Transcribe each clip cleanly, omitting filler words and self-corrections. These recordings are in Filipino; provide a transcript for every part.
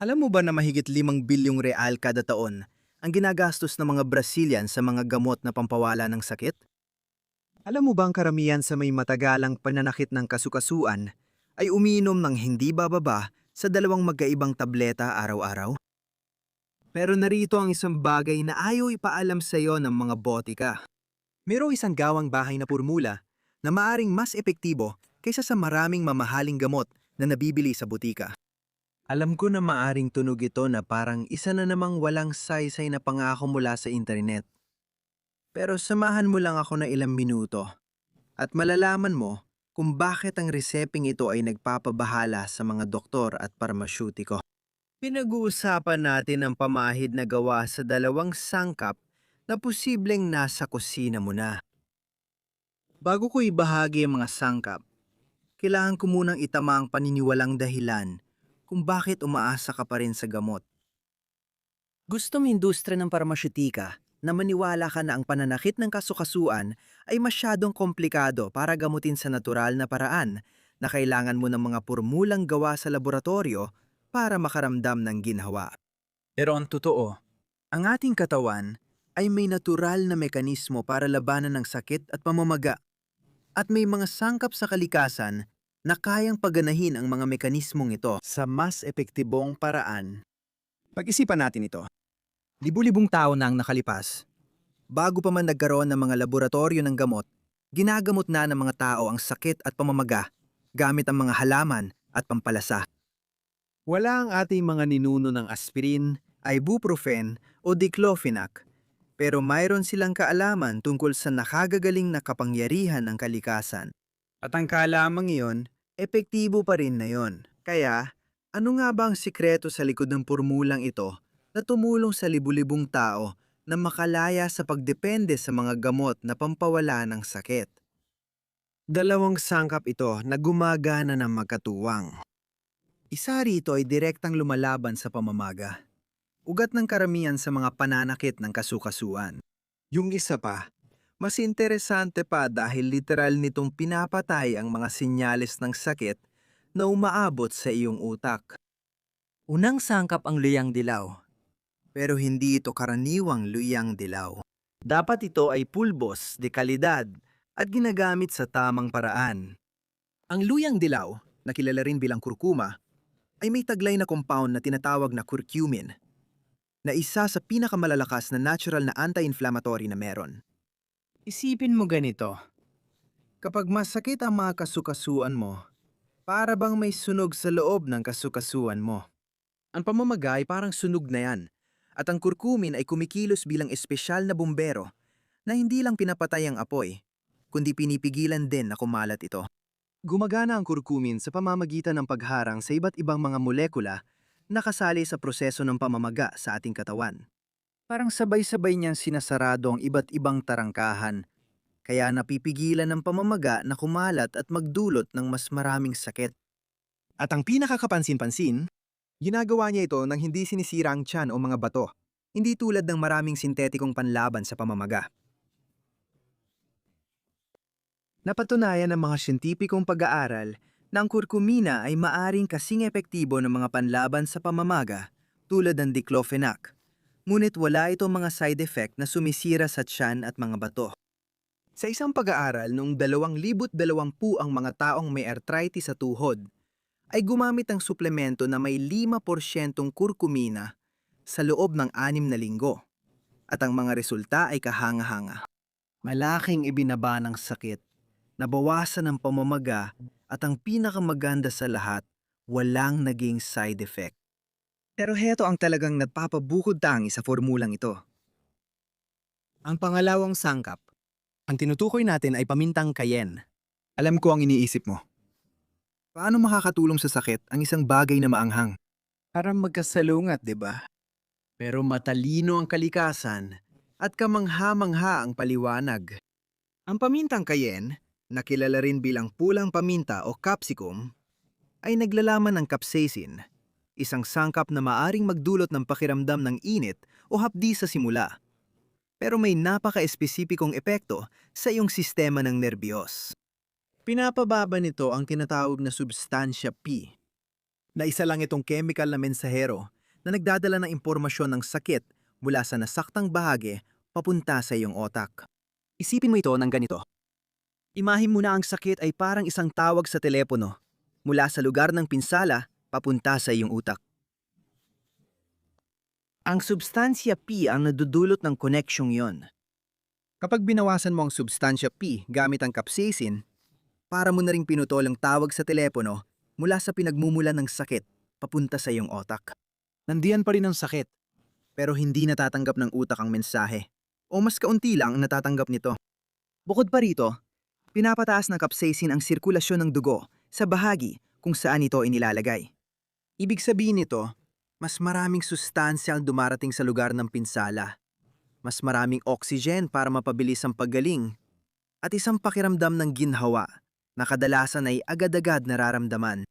Alam mo ba na mahigit 5 bilyong real kada taon ang ginagastos ng mga Brazilian sa mga gamot na pampawala ng sakit? Alam mo bang karamihan sa may matagalang pananakit ng kasukasuan ay umiinom ng hindi bababa sa dalawang magkaibang tableta araw-araw? Pero narito ang isang bagay na ayaw ipaalam sa iyo ng mga botika. Mayroong isang gawang bahay na formula na maaring mas epektibo kaysa sa maraming mamahaling gamot na nabibili sa butika. Alam ko na maaring tunog ito na parang isa na namang walang saysay na pangako mula sa internet. Pero samahan mo lang ako na ilang minuto at malalaman mo kung bakit ang reseping ito ay nagpapabahala sa mga doktor at parmasyutiko. Pinag-uusapan natin ang pamahid na gawa sa dalawang sangkap na posibleng nasa kusina mo na. Bago ko ibahagi ang mga sangkap, kailangan ko munang itama ang paniniwalang dahilan kung bakit umaasa ka pa rin sa gamot. Gusto mo industriya ng parmasyutika na maniwala ka na ang pananakit ng kasukasuan ay masyadong komplikado para gamutin sa natural na paraan na kailangan mo ng mga pormulang gawa sa laboratorio para makaramdam ng ginhawa. Pero ang totoo, ang ating katawan ay may natural na mekanismo para labanan ng sakit at pamamaga. At may mga sangkap sa kalikasan na kayang paganahin ang mga mekanismong ito sa mas epektibong paraan. Pag-isipan natin ito. Libu-libong tao na ang nakalipas. Bago pa man nagkaroon ng mga laboratorio ng gamot, ginagamot na ng mga tao ang sakit at pamamaga gamit ang mga halaman at pampalasa. Wala ang ating mga ninuno ng aspirin, ibuprofen o diclofenac, pero mayroon silang kaalaman tungkol sa nakagagaling na kapangyarihan ng kalikasan. At ang kaalaman iyon, epektibo pa rin na yon. Kaya, ano nga ba ang sikreto sa likod ng pormulang ito na tumulong sa libu-libong tao na makalaya sa pagdepende sa mga gamot na pampawala ng sakit? Dalawang sangkap ito na gumagana ng magkatuwang. Isa rito ay direktang lumalaban sa pamamaga, ugat ng karamihan sa mga pananakit ng kasukasuan. Yung isa pa, mas interesante pa dahil literal nitong pinapatay ang mga senyales ng sakit na umaabot sa iyong utak. Unang sangkap ang luyang dilaw, pero hindi ito karaniwang luyang dilaw. Dapat ito ay pulbos, de kalidad, at ginagamit sa tamang paraan. Ang luyang dilaw, na kilala rin bilang kurkuma, ay may taglay na compound na tinatawag na curcumin, na isa sa pinakamalalakas na natural na anti-inflammatory na meron. Isipin mo ganito. Kapag masakit ang mga kasukasuan mo, para bang may sunog sa loob ng kasukasuan mo. Ang pamamaga ay parang sunog na yan, at ang kurkumin ay kumikilos bilang espesyal na bumbero na hindi lang pinapatay ang apoy, kundi pinipigilan din na kumalat ito. Gumagana ang kurkumin sa pamamagitan ng pagharang sa iba't ibang mga molekula na kasali sa proseso ng pamamaga sa ating katawan. Parang sabay-sabay niyang sinasarado ang iba't ibang tarangkahan, kaya napipigilan ng pamamaga na kumalat at magdulot ng mas maraming sakit. At ang pinakakapansin-pansin, ginagawa niya ito nang hindi sinisira ang tiyan o mga bato, hindi tulad ng maraming sintetikong panlaban sa pamamaga. Napatunayan ng mga siyentipikong pag-aaral na ang kurkumina ay maaring kasing epektibo ng mga panlaban sa pamamaga tulad ng diclofenac, ngunit wala itong mga side effect na sumisira sa tiyan at mga bato. Sa isang pag-aaral noong 2020 ang mga taong may arthritis sa tuhod ay gumamit ng suplemento na may 5% kurkumina sa loob ng 6 na linggo at ang mga resulta ay kahanga-hanga. Malaking ibinaba ng sakit, nabawasan ng pamamaga at ang pinakamaganda sa lahat, walang naging side effect. Pero heto ang talagang nagpapabukod tangi sa formulang ito. Ang pangalawang sangkap, ang tinutukoy natin ay pamintang cayenne. Alam ko ang iniisip mo. Paano makakatulong sa sakit ang isang bagay na maanghang? Parang magkasalungat, di ba? Pero matalino ang kalikasan at kamangha-mangha ang paliwanag. Ang pamintang cayenne, na kilala rin bilang pulang paminta o capsicum, ay naglalaman ng capsaicin, isang sangkap na maaring magdulot ng pakiramdam ng init o hapdi sa simula. Pero may napaka-espesipikong epekto sa iyong sistema ng nerbiyos. Pinapababa nito ang tinatawag na substansya P, na isa lang itong chemical na mensahero na nagdadala ng impormasyon ng sakit mula sa nasaktang bahagi papunta sa iyong otak. Isipin mo ito ng ganito. Imahin mo na ang sakit ay parang isang tawag sa telepono mula sa lugar ng pinsala papunta sa iyong utak. Ang substansya P ang nadudulot ng koneksyong yon. Kapag binawasan mo ang substansya P gamit ang capsaicin, para mo na ring pinutol ang tawag sa telepono mula sa pinagmumulan ng sakit papunta sa iyong otak. Nandiyan pa rin ang sakit, pero hindi natatanggap ng utak ang mensahe, o mas kaunti lang ang natatanggap nito. Bukod pa rito, pinapataas ng capsaicin ang sirkulasyon ng dugo sa bahagi kung saan ito inilalagay. Ibig sabihin nito, mas maraming sustansya ang dumarating sa lugar ng pinsala. Mas maraming oxygen para mapabilis ang paggaling, at isang pakiramdam ng ginhawa na kadalasan ay agad-agad nararamdaman.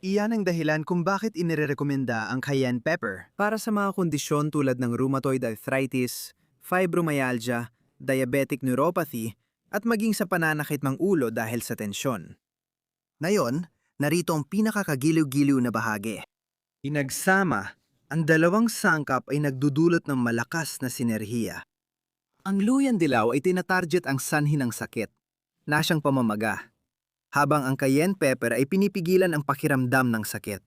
Iyan ang dahilan kung bakit inirekomenda ang cayenne pepper para sa mga kondisyon tulad ng rheumatoid arthritis, fibromyalgia, diabetic neuropathy, at maging sa pananakit ng ulo dahil sa tensyon. Ngayon, narito ang pinakakagiliw-giliw na bahagi. Inagsama, ang dalawang sangkap ay nagdudulot ng malakas na sinerhiya. Ang luyan dilaw ay tinatarget ang sanhi ng sakit, na siyang pamamaga, habang ang cayenne pepper ay pinipigilan ang pakiramdam ng sakit.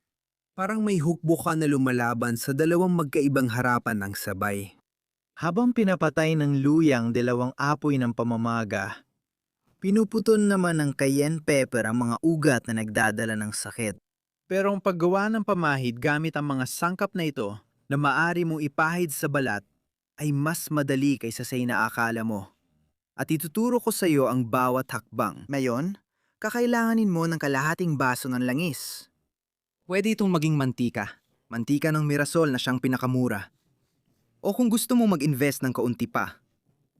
Parang may hukbukan na lumalaban sa dalawang magkaibang harapan ng sabay. Habang pinapatay ng luyang dalawang apoy ng pamamaga, pinuputon naman ng cayenne pepper ang mga ugat na nagdadala ng sakit. Pero ang paggawa ng pamahid gamit ang mga sangkap na ito na maari mong ipahid sa balat ay mas madali kaysa sa inaakala mo. At ituturo ko sa iyo ang bawat hakbang. Ngayon, kakailanganin mo ng kalahating baso ng langis. Pwede itong maging mantika. Mantika ng mirasol na siyang pinakamura. O kung gusto mo mag-invest ng kaunti pa,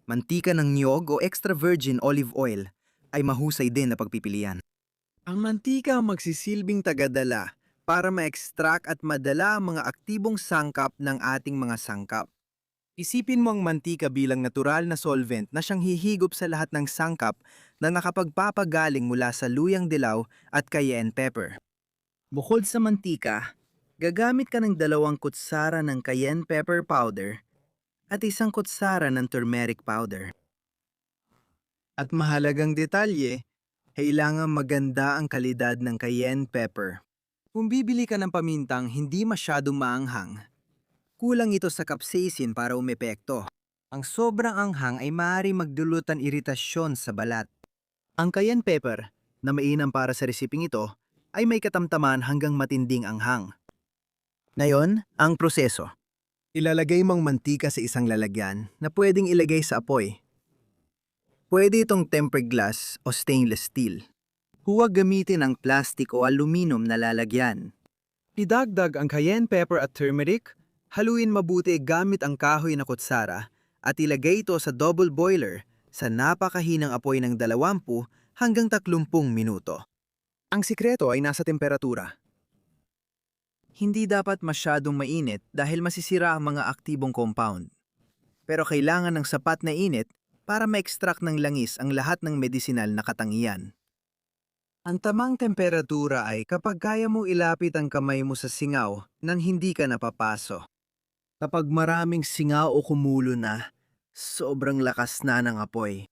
mantika ng niyog o extra virgin olive oil ay mahusay din na pagpipilian. Ang mantika ang magsisilbing tagadala para ma-extract at madala ang mga aktibong sangkap ng ating mga sangkap. Isipin mo ang mantika bilang natural na solvent na siyang hihigop sa lahat ng sangkap na nakapagpapagaling mula sa luyang dilaw at cayenne pepper. Bukod sa mantika, gagamit ka ng 2 kutsara ng cayenne pepper powder at 1 kutsara ng turmeric powder. At mahalagang detalye, kailangan maganda ang kalidad ng cayenne pepper. Kung bibili ka ng pamintang hindi masyadong maanghang, kulang ito sa capsaicin para umepekto. Ang sobrang anghang ay maaaring magdulutan iritasyon sa balat. Ang cayenne pepper, na mainam para sa resiping ito, ay may katamtaman hanggang matinding anghang. Ngayon, ang proseso. Ilalagay mong mantika sa isang lalagyan na pwedeng ilagay sa apoy. Pwede itong tempered glass o stainless steel. Huwag gamitin ang plastic o aluminum na lalagyan. Idagdag ang cayenne pepper at turmeric, haluin mabuti gamit ang kahoy na kutsara at ilagay ito sa double boiler sa napakahinang apoy ng 20 hanggang 30 minuto. Ang sikreto ay nasa temperatura. Hindi dapat masyadong mainit dahil masisira ang mga aktibong compound. Pero kailangan ng sapat na init para ma-extract ng langis ang lahat ng medisinal na katangian. Ang tamang temperatura ay kapag kaya mo ilapit ang kamay mo sa singaw nang hindi ka napapaso. Kapag maraming singaw o kumulo na, sobrang lakas na ng apoy.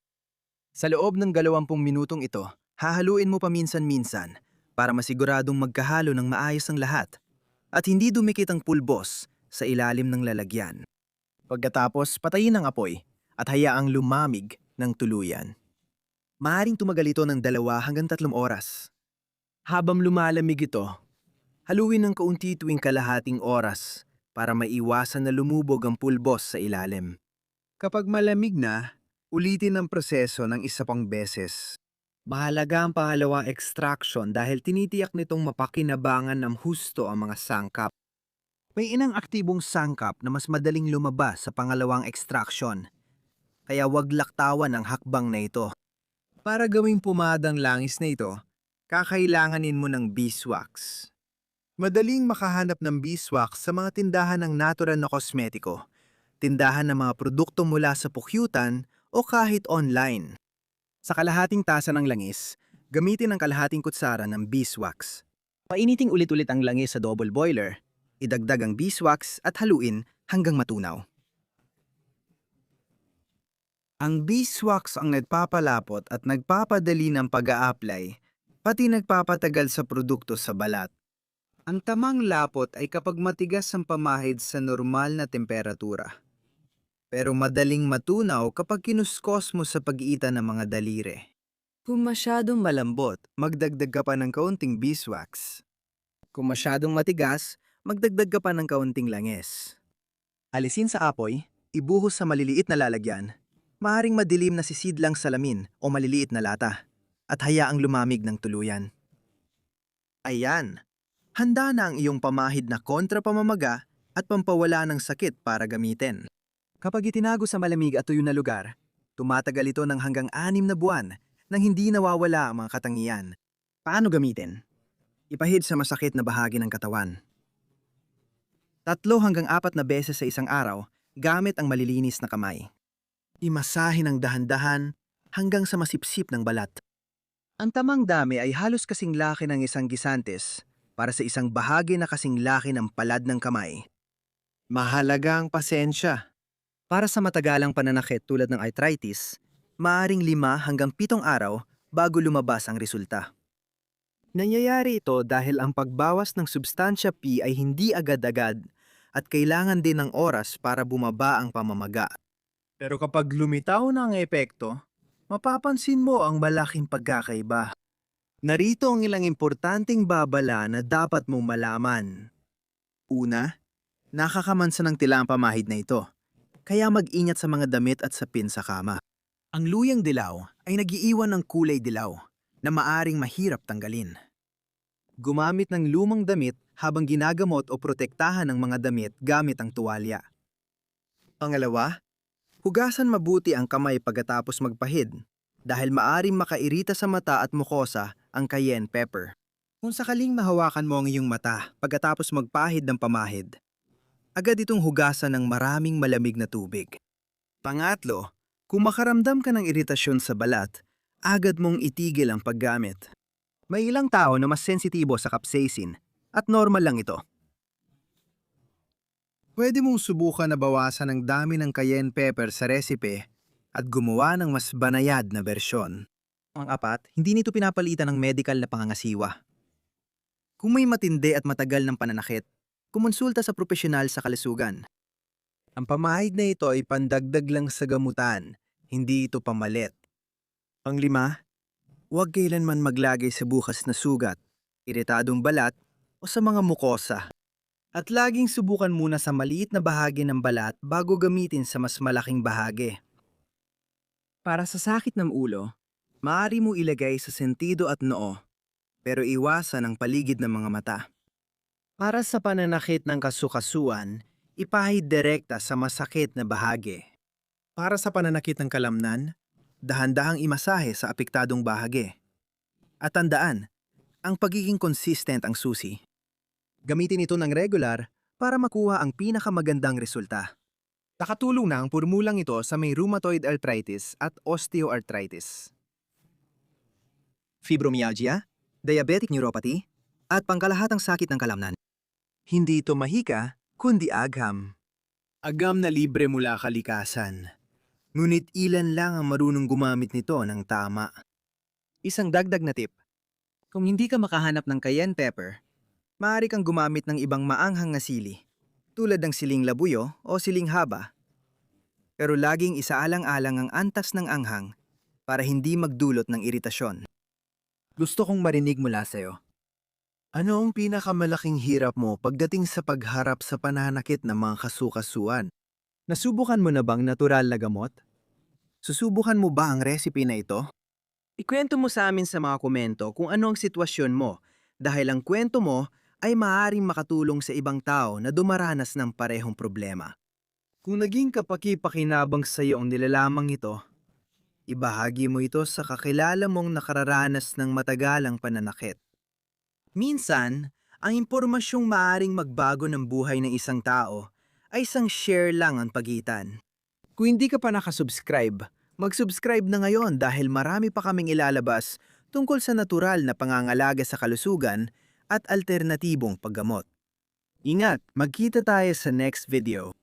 Sa loob ng 20 minutong ito, hahaluin mo paminsan-minsan para masiguradong magkahalo ng maayos ang lahat at hindi dumikit ang pulbos sa ilalim ng lalagyan. Pagkatapos, patayin ang apoy at hayaang lumamig ng tuluyan. Maaring tumagal ito ng 2 hanggang 3 oras. Habang lumalamig ito, haluin ng kaunti tuwing kalahating oras para maiwasan na lumubog ang pulbos sa ilalim. Kapag malamig na, ulitin ang proseso ng 1 pang beses. Mahalaga ang pangalawang extraction dahil tinitiyak nitong mapakinabangan ng husto ang mga sangkap. May inang aktibong sangkap na mas madaling lumabas sa pangalawang extraction. Kaya wag laktawan ang hakbang na ito. Para gawing pumadang langis na ito, kakailanganin mo ng beeswax. Madaling makahanap ng beeswax sa mga tindahan ng natural na kosmetiko, tindahan ng mga produkto mula sa pukyutan o kahit online. Sa kalahating tasa ng langis, gamitin ang kalahating kutsara ng beeswax. Painiting ulit-ulit ang langis sa double boiler. Idagdag ang beeswax at haluin hanggang matunaw. Ang beeswax ang nagpapalapot at nagpapadali ng pag-a-apply, pati nagpapatagal sa produkto sa balat. Ang tamang lapot ay kapag matigas ang pamahid sa normal na temperatura. Pero madaling matunaw kapag kinuskos mo sa pag-iitan ng mga daliri. Kung masyadong malambot, magdagdag ka pa ng kaunting beeswax. Kung masyadong matigas, magdagdag ka pa ng kaunting langis. Alisin sa apoy, ibuhos sa maliliit na lalagyan, maaring madilim na sisidlang salamin o maliliit na lata, at hayaang lumamig ng tuluyan. Ayan, handa na ang iyong pamahid na kontra pamamaga at pampawala ng sakit para gamitin. Kapag itinago sa malamig at tuyo na lugar, tumatagal ito ng hanggang 6 na buwan nang hindi nawawala ang mga katangian. Paano gamitin? Ipahid sa masakit na bahagi ng katawan. 3 hanggang 4 na beses sa isang araw gamit ang malilinis na kamay. Imasahe ng dahan-dahan hanggang sa masipsip ng balat. Ang tamang dami ay halos kasing laki ng isang gisantes para sa isang bahagi na kasing laki ng palad ng kamay. Mahalaga ang pasensya. Para sa matagalang pananakit tulad ng arthritis, maaring 5 hanggang 7 araw bago lumabas ang resulta. Nangyayari ito dahil ang pagbawas ng substansya P ay hindi agad-agad at kailangan din ng oras para bumaba ang pamamaga. Pero kapag lumitaw na ang epekto, mapapansin mo ang malaking pagkakaiba. Narito ang ilang importanteng babala na dapat mong malaman. Una, nakakamansa ng tila ang pamahid na ito, kaya mag-ingat sa mga damit at sapin sa kama. Ang luyang dilaw ay nagiiwan ng kulay dilaw na maaring mahirap tanggalin. Gumamit ng lumang damit habang ginagamot o protektahan ng mga damit gamit ang tuwalya. Pangalawa, hugasan mabuti ang kamay pagkatapos magpahid dahil maaring makairita sa mata at mukosa ang cayenne pepper. Kung sakaling mahawakan mo ang iyong mata pagkatapos magpahid ng pamahid, agad itong hugasan ng maraming malamig na tubig. Pangatlo, kung makaramdam ka ng iritasyon sa balat, agad mong itigil ang paggamit. May ilang tao na mas sensitibo sa capsaicin at normal lang ito. Pwede mong subukan na bawasan ang dami ng cayenne pepper sa resipe at gumawa ng mas banayad na bersyon. Ang apat, hindi nito pinapalitan ng medical na pangangasiwa. Kung may matindi at matagal ng pananakit, kumonsulta sa propesyonal sa kalusugan. Ang pamahid na ito ay pandagdag lang sa gamutan, hindi ito pamalit. Pang-5, huwag kailanman maglagay sa bukas na sugat, iritadong balat o sa mga mukosa. At laging subukan muna sa maliit na bahagi ng balat bago gamitin sa mas malaking bahagi. Para sa sakit ng ulo, maaari mo ilagay sa sentido at noo, pero iwasan ang paligid ng mga mata. Para sa pananakit ng kasukasuan, ipahid direkta sa masakit na bahagi. Para sa pananakit ng kalamnan, dahan-dahang imasahe sa apektadong bahagi. At tandaan, ang pagiging consistent ang susi. Gamitin ito ng regular para makuha ang pinakamagandang resulta. Nakatulong na ang pormulang ito sa may rheumatoid arthritis at osteoarthritis, fibromyalgia, diabetic neuropathy, at pangkalahatang sakit ng kalamnan. Hindi ito mahika, kundi agham. Agam na libre mula kalikasan. Ngunit ilan lang ang marunong gumamit nito ng tama. Isang dagdag na tip. Kung hindi ka makahanap ng cayenne pepper, maaari kang gumamit ng ibang maanghang na sili, tulad ng siling labuyo o siling haba. Pero laging isaalang-alang ang antas ng anghang para hindi magdulot ng iritasyon. Gusto kong marinig mula sa'yo. Ano ang pinakamalaking hirap mo pagdating sa pagharap sa pananakit ng mga kasukasuan? Nasubukan mo na bang natural na gamot? Susubukan mo ba ang recipe na ito? Ikwento mo sa amin sa mga komento kung ano ang sitwasyon mo dahil ang kwento mo ay maaaring makatulong sa ibang tao na dumaranas ng parehong problema. Kung naging kapaki-pakinabang sa iyo ang nilalamang ito, ibahagi mo ito sa kakilala mong nakararanas ng matagalang pananakit. Minsan, ang impormasyong maaaring magbago ng buhay ng isang tao ay isang share lang ang pagitan. Kung hindi ka pa nakasubscribe, mag-subscribe na ngayon dahil marami pa kaming ilalabas tungkol sa natural na pangangalaga sa kalusugan at alternatibong paggamot. Ingat, magkita tayo sa next video.